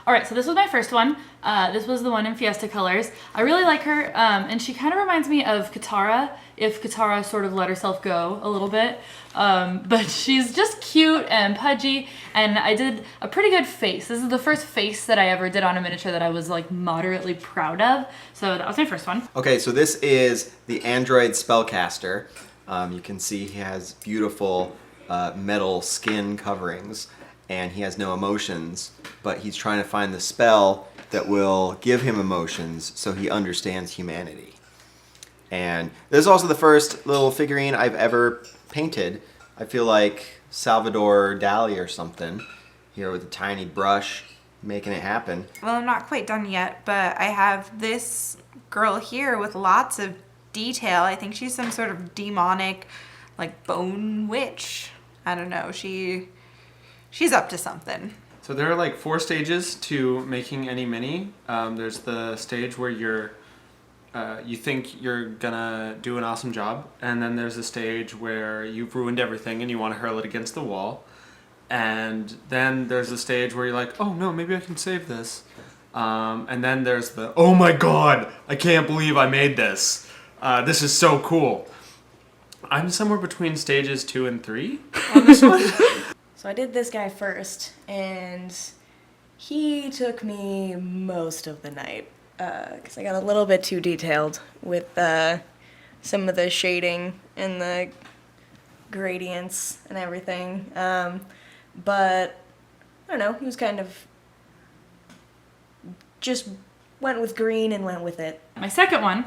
All right, so this was my first one. This was the one in Fiesta colors. I really like her, and she kind of reminds me of Katara, if Katara sort of let herself go a little bit. But she's just cute and pudgy, and I did a pretty good face. This is the first face that I ever did on a miniature that I was like moderately proud of. So that was my first one. Okay, so this is the android spellcaster. You can see he has beautiful metal skin coverings, and he has no emotions, but he's trying to find the spell that will give him emotions so he understands humanity. And this is also the first little figurine I've ever painted. I feel like Salvador Dali or something here with a tiny brush making it happen. Well, I'm not quite done yet, but I have this girl here with lots of detail. I think she's some sort of demonic, like, bone witch. I don't know. She's up to something. So there are like 4 stages to making any mini. There's the stage where you think you're gonna do an awesome job, and then there's a stage where you've ruined everything and you want to hurl it against the wall, and then there's a stage where you're like, oh no, maybe I can save this, and then there's the, oh my god, I can't believe I made this. This is so cool. I'm somewhere between stages 2 and 3 on this one. So I did this guy first, and he took me most of the night because I got a little bit too detailed with some of the shading and the gradients and everything. But I don't know, he was kind of just went with green and went with it. My second one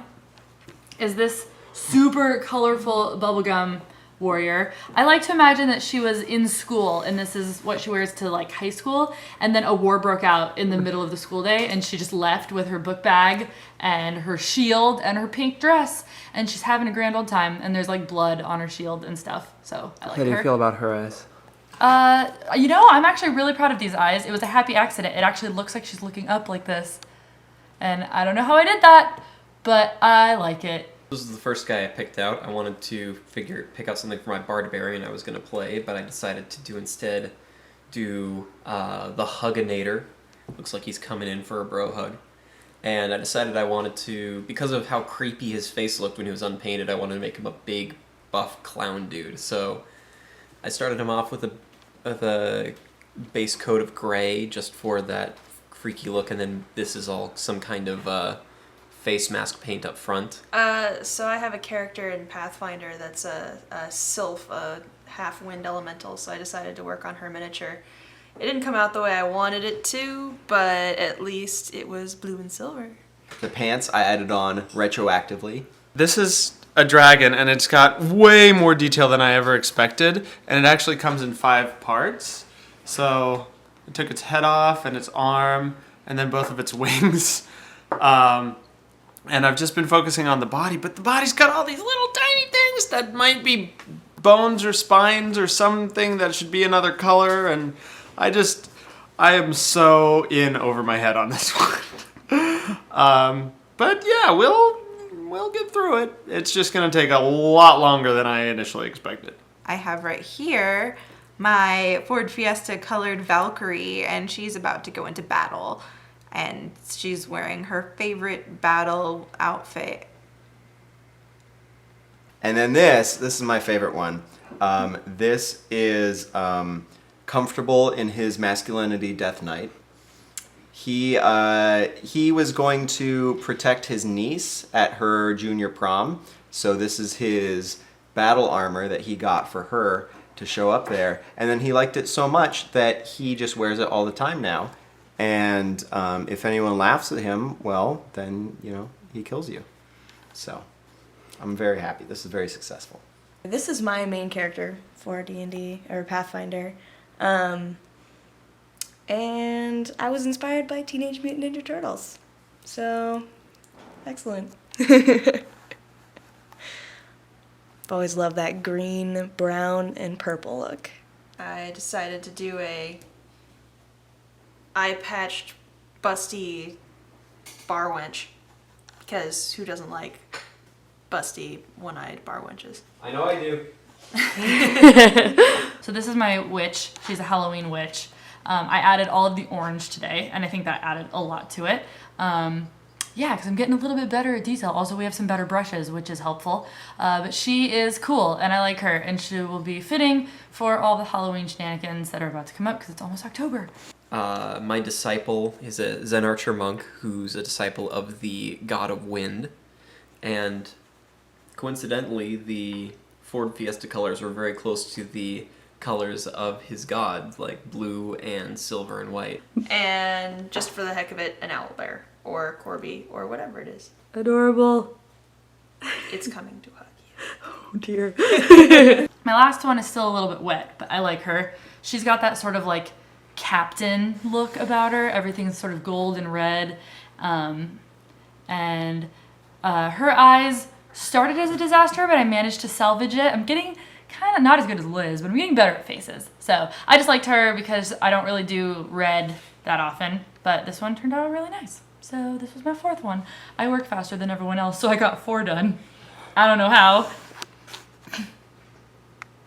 is this super colorful bubblegum warrior. I like to imagine that she was in school and this is what she wears to like high school, and then a war broke out in the middle of the school day and she just left with her book bag and her shield and her pink dress, and she's having a grand old time, and there's like blood on her shield and stuff. So I like her. How do you feel about her eyes? You know, I'm actually really proud of these eyes. It was a happy accident. It actually looks like she's looking up like this. And I don't know how I did that, but I like it. This was the first guy I picked out. I wanted to pick out something for my barbarian I was going to play, but I decided to instead do the Hugginator. Looks like he's coming in for a bro hug. And I decided I wanted to, because of how creepy his face looked when he was unpainted, I wanted to make him a big, buff clown dude. So I started him off with a base coat of gray just for that freaky look, and then this is all some kind of face mask paint up front. So I have a character in Pathfinder that's a sylph, a half-wind elemental, so I decided to work on her miniature. It didn't come out the way I wanted it to, but at least it was blue and silver. The pants I added on retroactively. This is a dragon, and it's got way more detail than I ever expected, and it actually comes in 5 parts. So I took its head off and its arm, and then both of its wings. And I've just been focusing on the body, but the body's got all these little tiny things that might be bones or spines or something that should be another color, and I am so in over my head on this one. But yeah, we'll get through it. It's just gonna take a lot longer than I initially expected. I have right here my Ford Fiesta colored Valkyrie, and she's about to go into battle. And she's wearing her favorite battle outfit. And then this is my favorite one. This is comfortable in his masculinity Death Knight. He was going to protect his niece at her junior prom, so this is his battle armor that he got for her to show up there. And then he liked it so much that he just wears it all the time now. And if anyone laughs at him, well, then, you know, he kills you. So I'm very happy. This is very successful. This is my main character for D&D, or Pathfinder. And I was inspired by Teenage Mutant Ninja Turtles. So, excellent. I've always loved that green, brown, and purple look. I decided to do a eye-patched, busty bar wench, because who doesn't like busty, one-eyed bar wenches? I know I do. So this is my witch. She's a Halloween witch. I added all of the orange today, and I think that added a lot to it. Yeah, because I'm getting a little bit better at detail. Also, we have some better brushes, which is helpful. But she is cool, and I like her, and she will be fitting for all the Halloween shenanigans that are about to come up, because it's almost October. My disciple is a Zen archer monk who's a disciple of the god of wind, and coincidentally, the Ford Fiesta colors were very close to the colors of his god, like blue and silver and white. And just for the heck of it, an owlbear or Corby or whatever it is. Adorable. It's coming to hug you. Oh dear. My last one is still a little bit wet, but I like her. She's got that sort of like captain look about her. Everything's sort of gold and red. And her eyes started as a disaster, but I managed to salvage it. I'm getting kind of not as good as Liz, but I'm getting better at faces. So I just liked her because I don't really do red that often, but this one turned out really nice. So this was my fourth one. I work faster than everyone else, so I got 4 done. I don't know how.